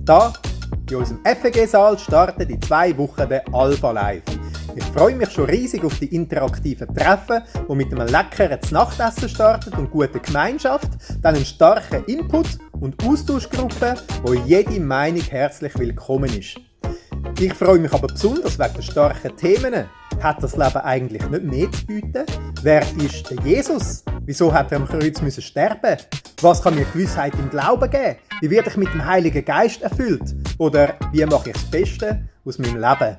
Da, in unserem FEG-Saal startet in 2 Wochen der Alpha Live. Ich freue mich schon riesig auf die interaktiven Treffen, die mit einem leckeren Nachtessen starten und guter Gemeinschaft, dann einen starken Input und Austauschgruppe, wo jede Meinung herzlich willkommen ist. Ich freue mich aber besonders wegen der starken Themen. Hat das Leben eigentlich nicht mehr zu bieten? Wer ist der Jesus? Wieso hat er am Kreuz müssen sterben? Was kann mir Gewissheit im Glauben geben? Wie werde ich mit dem Heiligen Geist erfüllt? Oder wie mache ich das Beste aus meinem Leben?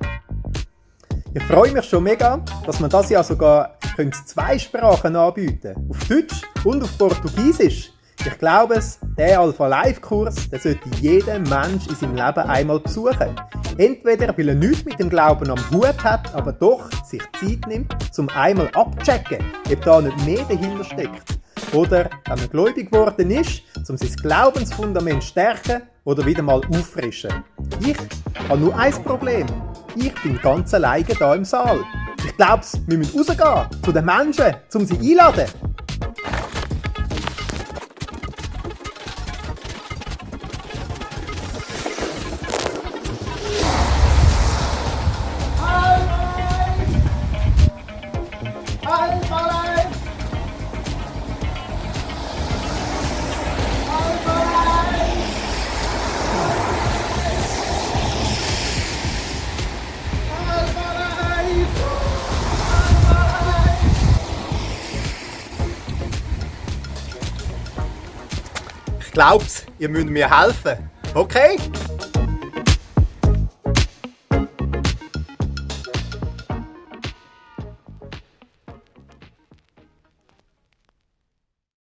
Ich freue mich schon mega, dass man das Jahr sogar 2 Sprachen anbieten können. Auf Deutsch und auf Portugiesisch. Ich glaube es, der Alpha Live Kurs, der sollte jeder Mensch in seinem Leben einmal besuchen. Entweder weil er nichts mit dem Glauben am Hut hat, aber doch sich Zeit nimmt, um einmal abzuchecken, ob da nicht mehr dahinter steckt. Oder wenn er gläubig geworden ist, um sein Glaubensfundament zu stärken oder wieder mal auffrischen. Ich habe nur ein Problem. Ich bin ganz alleine hier im Saal. Ich glaube, wir müssen rausgehen zu den Menschen, um sie einzuladen. Ich glaub's, ihr müsst mir helfen. Okay?